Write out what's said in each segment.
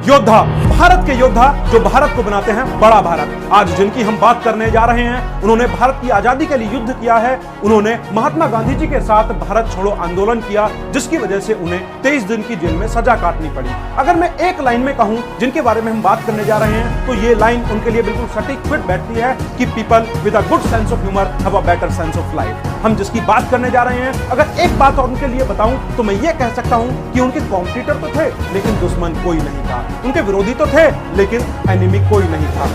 योद्धा, भारत के योद्धा जो भारत को बनाते हैं बड़ा भारत। आज जिनकी हम बात करने जा रहे हैं, उन्होंने भारत की आजादी के लिए युद्ध किया है। उन्होंने महात्मा गांधी जी के साथ भारत छोड़ो आंदोलन किया, जिसकी वजह से उन्हें 23 दिन की जेल में सजा काटनी पड़ी। अगर मैं एक लाइन में कहूं जिनके बारे में हम बात करने जा रहे हैं, तो ये लाइन उनके लिए बिल्कुल सटीक फिट बैठती है कि people with a good sense of humour have a better sense of life. हम जिसकी बात करने जा रहे हैं, अगर एक बात और उनके लिए बताऊं तो मैं ये कह सकता हूं कि उनके कॉम्पिटिटर तो थे, लेकिन दुश्मन कोई नहीं था। उनके विरोधी तो थे, लेकिन एनिमी कोई नहीं था।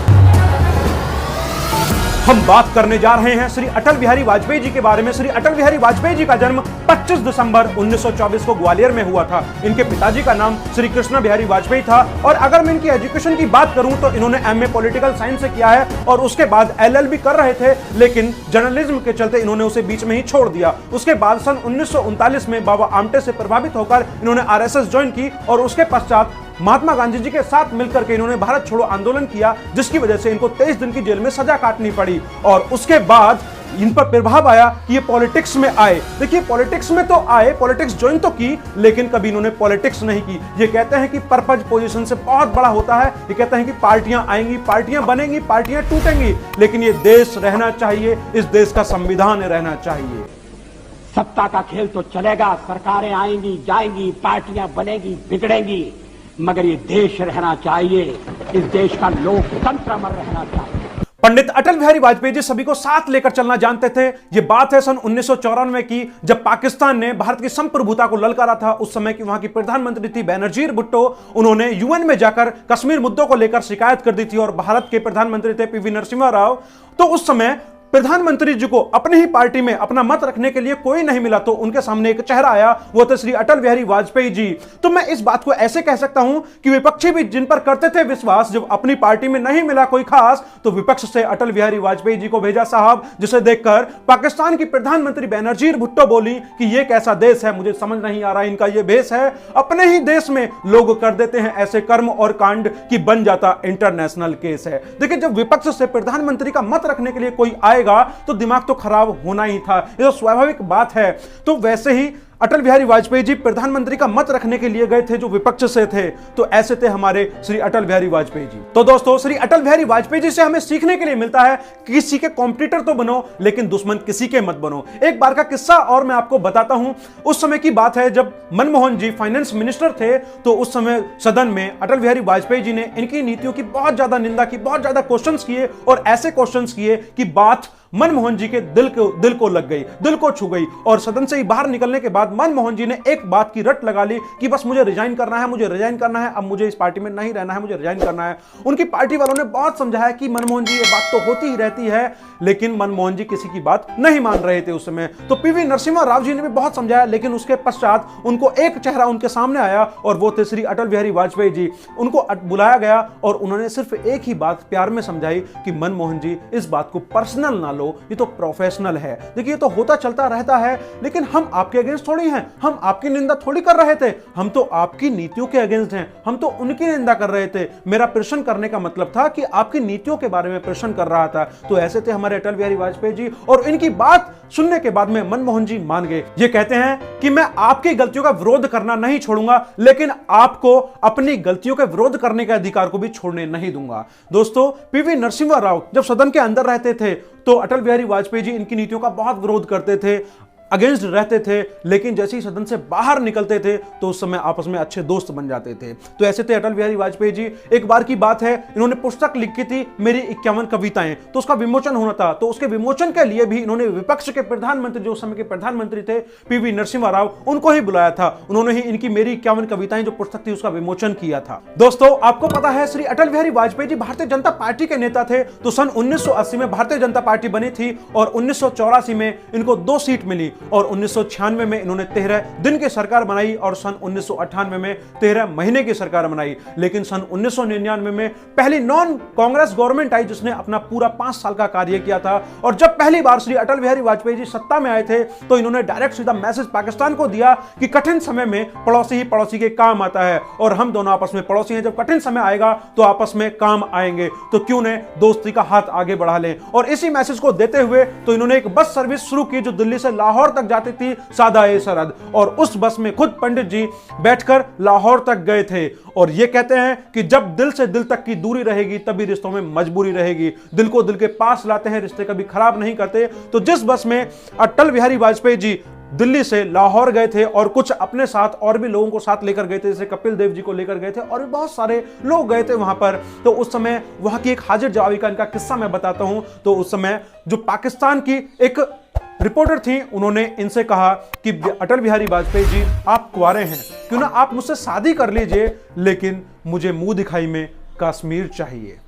हम बात करने जा रहे हैं श्री अटल बिहारी वाजपेयी जी के बारे में। श्री अटल बिहारी वाजपेयी जी का जन्म 25 दिसंबर 1924 को ग्वालियर में हुआ था। इनके पिताजी का नाम श्री कृष्ण बिहारी वाजपेयी था। और अगर मैं इनकी एजुकेशन की बात करूं तो इन्होंने एमए पॉलिटिकल साइंस से किया है और उसके बाद एलएलबी कर रहे थे, लेकिन जर्नलिज्म के चलते इन्होंने उसे बीच में ही छोड़ दिया। उसके बाद सन 1939 में बाबा आमटे से प्रभावित होकर इन्होंने आरएसएस ज्वाइन की और उसके पश्चात महात्मा गांधी जी के साथ मिलकर के इन्होंने भारत छोड़ो आंदोलन किया, जिसकी वजह से इनको 23 दिन की जेल में सजा काटनी पड़ी। और उसके बाद इन पर प्रभाव आया कि ये पॉलिटिक्स में आए। देखिए, पॉलिटिक्स में तो आए, पॉलिटिक्स ज्वाइन तो की, लेकिन कभी इन्होंने पॉलिटिक्स नहीं की। ये कहते हैं कि पर्पज पोजीशन से बहुत बड़ा होता है। ये कहते हैं कि पार्टियां आएंगी, पार्टियां बनेंगी, पार्टियां टूटेंगी, लेकिन ये देश रहना चाहिए, इस देश का संविधान रहना चाहिए। सत्ता का खेल तो चलेगा, सरकारें आएंगी जाएंगी, पार्टियां बनेगी बिगड़ेंगी, मगर ये देश रहना चाहिए, इस देश का लोकतंत्र अमर रहना चाहिए। पंडित अटल बिहारी वाजपेयी जी सभी को साथ लेकर चलना जानते थे। यह बात है सन 1994 की, जब पाकिस्तान ने भारत की संप्रभुता को ललकारा था। उस समय की वहां की प्रधानमंत्री थी बेनजीर भुट्टो। उन्होंने यूएन में जाकर कश्मीर मुद्दों को लेकर शिकायत कर दी थी और भारत के प्रधानमंत्री थे पीवी नरसिम्हा राव। तो उस समय प्रधानमंत्री जी को अपनी ही पार्टी में अपना मत रखने के लिए कोई नहीं मिला, तो उनके सामने एक चेहरा आया, वो थे श्री अटल बिहारी वाजपेयी जी। तो मैं इस बात को ऐसे कह सकता हूं कि विपक्षी भी जिन पर करते थे विश्वास, जब अपनी पार्टी में नहीं मिला कोई खास, तो विपक्ष से अटल बिहारी वाजपेयी जी को भेजा साहब, जिसे देखकर पाकिस्तान की प्रधानमंत्री बेनजीर भुट्टो बोली कि यह कैसा देश है, मुझे समझ नहीं आ रहा इनका यह भेष है। अपने ही देश में लोग कर देते हैं ऐसे कर्म और कांड कि बन जाता इंटरनेशनल केस है। देखिए, जब विपक्ष से प्रधानमंत्री का मत रखने के लिए कोई आए तो दिमाग तो खराब होना ही था, ये तो स्वाभाविक बात है। तो वैसे ही अटल बिहारी वाजपेयी जी प्रधानमंत्री का मत रखने के लिए गए थे जो विपक्ष से थे। तो ऐसे थे हमारे श्री अटल बिहारी वाजपेयी जी। तो दोस्तों, श्री अटल बिहारी वाजपेयी जी से हमें सीखने के लिए मिलता है कि किसी के कॉम्पिटिटर तो बनो, लेकिन दुश्मन किसी के मत बनो। एक बार का किस्सा और मैं आपको बताता हूं। उस समय की बात है जब मनमोहन जी फाइनेंस मिनिस्टर थे, तो उस समय सदन में अटल बिहारी वाजपेयी जी ने इनकी नीतियों की बहुत ज्यादा निंदा की, बहुत ज्यादा क्वेश्चंस किए और ऐसे क्वेश्चंस किए कि बात मनमोहन जी के दिल को लग गई, दिल को छू गई। और सदन से ही बाहर निकलने के बाद मनमोहन जी ने एक बात की रट लगा ली कि बस मुझे रिजाइन करना है, मुझे रिजाइन करना है, अब मुझे इस पार्टी में नहीं रहना है, मुझे रिजाइन करना है। उनकी पार्टी वालों ने बहुत समझाया कि मनमोहन जी ये बात तो होती ही रहती है, लेकिन मनमोहन जी किसी की बात नहीं मान रहे थे उस समय। तो पीवी नरसिम्हा राव जी ने भी बहुत समझाया, लेकिन उसके पश्चात उनको एक चेहरा उनके सामने आया और वो थे श्री अटल बिहारी वाजपेयी जी। उनको बुलाया गया और उन्होंने सिर्फ एक ही बात प्यार में समझाई कि मनमोहन जी इस बात को पर्सनल ना लो, ये तो प्रोफेशनल है। देखिए, तो होता चलता रहता है, लेकिन हम आपके अगेंस्ट थोड़ी हैं, हम आपकी निंदा थोड़ी कर रहे थे, हम तो आपकी नीतियों के अगेंस्ट हैं, हम तो उनकी निंदा कर रहे थे। मेरा प्रश्न करने का मतलब था कि आपकी नीतियों के बारे में प्रश्न कर रहा था। तो ऐसे थे हमारे अटल बिहारी वाजपेयी जी, और इनकी बात सुनने के बाद में मनमोहन जी मान गए। ये कहते हैं कि मैं आपकी गलतियों का विरोध करना नहीं छोड़ूंगा, लेकिन आपको अपनी गलतियों के विरोध करने के अधिकार को भी छोड़ने नहीं दूंगा। दोस्तों, पीवी नरसिम्हा राव जब सदन के अंदर रहते थे तो अटल बिहारी वाजपेयी जी इनकी नीतियों का बहुत विरोध करते थे, अगेंस्ट रहते थे, लेकिन जैसे ही सदन से बाहर निकलते थे तो उस समय आपस में अच्छे दोस्त बन जाते थे। तो ऐसे थे अटल बिहारी वाजपेयी जी। एक बार की बात है, इन्होंने पुस्तक लिखी थी मेरी 51 कविताएं, तो उसका विमोचन होना था। तो उसके विमोचन के लिए भी इन्होंने विपक्ष के प्रधानमंत्री, जो उस समय के प्रधानमंत्री थे पीवी नरसिम्हा राव, उनको ही बुलाया था। उन्होंने ही इनकी मेरी 51 कविताएं जो पुस्तक थी उसका विमोचन किया था। दोस्तों, आपको पता है श्री अटल बिहारी वाजपेयी जी भारतीय जनता पार्टी के नेता थे। तो सन 1980 में भारतीय जनता पार्टी बनी थी और 1984 में इनको 2 सीट मिली और 1996 में इन्होंने 13 दिन की सरकार बनाई और सन 1998 में 13 महीने की सरकार बनाई। लेकिन सन 1999 में पहली नॉन कांग्रेस गवर्नमेंट आई जिसने अपना पूरा 5 साल का कार्य किया था। और जब पहली बार श्री अटल बिहारी वाजपेयी जी सत्ता में आए थे तो इन्होंने डायरेक्ट सीधा मैसेज पाकिस्तान को दिया कि कठिन समय में पड़ोसी ही पड़ोसी के काम आता है और हम दोनों आपस में पड़ोसी हैं। जब कठिन समय आएगा तो आपस में काम आएंगे, तो क्यों न दोस्ती का हाथ आगे बढ़ा लें। और इसी मैसेज को देते हुए तो इन्होंने एक बस सर्विस शुरू की जो दिल्ली से लाहौर तक जाती थी सादा ए सरहद, और उस बस में खुद पंडित जी बैठकर लाहौर तक गए थे। और ये कहते हैं कि जब दिल से दिल तक की दूरी रहेगी तभी रिश्तों में मजबूरी रहेगी। दिल को दिल के पास लाते हैं, रिश्ते कभी खराब नहीं करते। तो जिस बस में अटल बिहारी वाजपेयी जी दिल्ली से लाहौर गए थे और कुछ अपने साथ और भी लोगों को साथ लेकर गए थे, जैसे कपिल देव जी को लेकर गए थे और भी बहुत सारे लोग गए थे वहां पर, तो उस समय वहां की एक हाजिर जवाबी का इनका किस्सा मैं बताता हूं। तो उस समय जो पाकिस्तान की एक रिपोर्टर थी, उन्होंने इनसे कहा कि अटल बिहारी वाजपेयी जी, आप कुंवारे हैं, क्यों ना आप मुझसे शादी कर लीजिए, लेकिन मुझे मुंह दिखाई में कश्मीर चाहिए।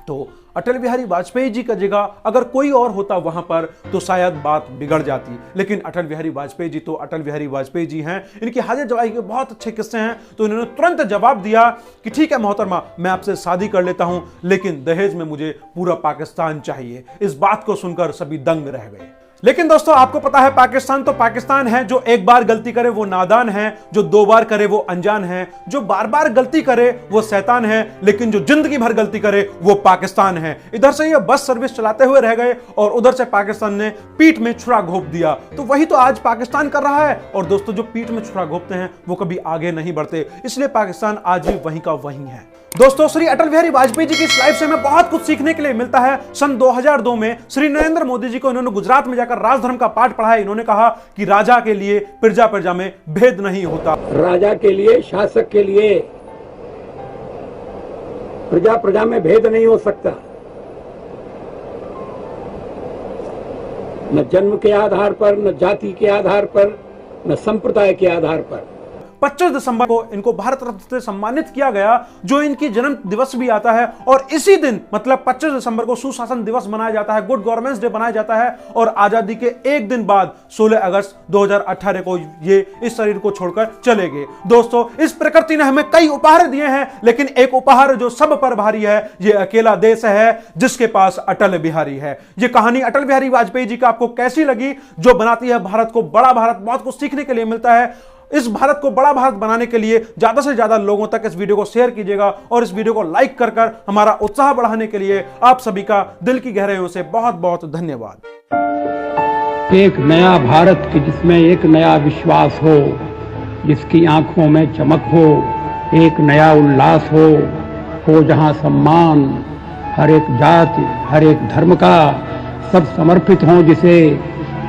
तो अटल बिहारी वाजपेयी जी का जगह अगर कोई और होता वहां पर तो शायद बात बिगड़ जाती, लेकिन अटल बिहारी वाजपेयी जी तो अटल बिहारी वाजपेयी जी हैं। इनकी हाजिर जवाबी के बहुत अच्छे किस्से हैं। तो इन्होंने तुरंत जवाब दिया कि ठीक है मोहतरमा, मैं आपसे शादी कर लेता हूं, लेकिन दहेज में मुझे पूरा पाकिस्तान चाहिए। इस बात को सुनकर सभी दंग रह गए। लेकिन दोस्तों, आपको पता है पाकिस्तान तो पाकिस्तान है, जो एक बार गलती करे वो नादान है, जो दो बार करे वो अनजान है, जो बार बार गलती करे वो शैतान है, लेकिन जो जिंदगी भर गलती करे वो पाकिस्तान है। इधर से ये बस सर्विस चलाते हुए रह गए और उधर से पाकिस्तान ने पीठ में छुरा घोंप दिया। तो वही तो आज पाकिस्तान कर रहा है। और दोस्तों, जो पीठ में छुरा घोंपते हैं वो कभी आगे नहीं बढ़ते, इसलिए पाकिस्तान आज भी वहीं का वहीं है। दोस्तों, श्री अटल बिहारी वाजपेयी जी की इस लाइफ से हमें बहुत कुछ सीखने के लिए मिलता है। सन 2002 में श्री नरेंद्र मोदी जी को इन्होंने गुजरात में जाकर राजधर्म का पाठ पढ़ाया। इन्होंने कहा कि राजा के लिए प्रजा प्रजा में भेद नहीं होता। राजा के लिए, शासक के लिए प्रजा प्रजा में भेद नहीं हो सकता, न जन्म के आधार पर, न जाति के आधार पर, न संप्रदाय के आधार पर। 25 दिसंबर को इनको भारत रत्न से सम्मानित किया गया, जो इनकी जन्म दिवस भी आता है। और इसी दिन मतलब 25 दिसंबर को सुशासन दिवस मनाया जाता है, गुड गवर्नेंस डे मनाया जाता है। और आजादी के एक दिन बाद 16 अगस्त 2018 को ये इस शरीर को छोड़कर चले गए। दोस्तों, इस प्रकृति ने हमें कई उपहार दिए हैं, लेकिन एक उपहार जो सब पर भारी है, ये अकेला देश है जिसके पास अटल बिहारी है। ये कहानी अटल बिहारी वाजपेयी जी का आपको कैसी लगी, जो बनाती है भारत को बड़ा भारत? बहुत कुछ सीखने के लिए मिलता है। इस भारत को बड़ा भारत बनाने के लिए ज्यादा से ज्यादा लोगों तक इस वीडियो को शेयर कीजिएगा और इस वीडियो को लाइक कर हमारा उत्साह बढ़ाने के लिए आप सभी का दिल की गहराइयों से बहुत बहुत धन्यवाद। एक नया भारत की जिसमें एक नया विश्वास हो, जिसकी आंखों में चमक हो, एक नया उल्लास हो जहां सम्मान हर एक जाति, हर एक धर्म का, सब समर्पित हो जिसे,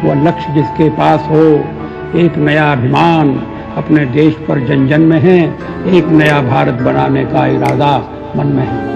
वो लक्ष्य जिसके पास हो। एक नया अभिमान अपने देश पर जन जन में है, एक नया भारत बनाने का इरादा मन में है।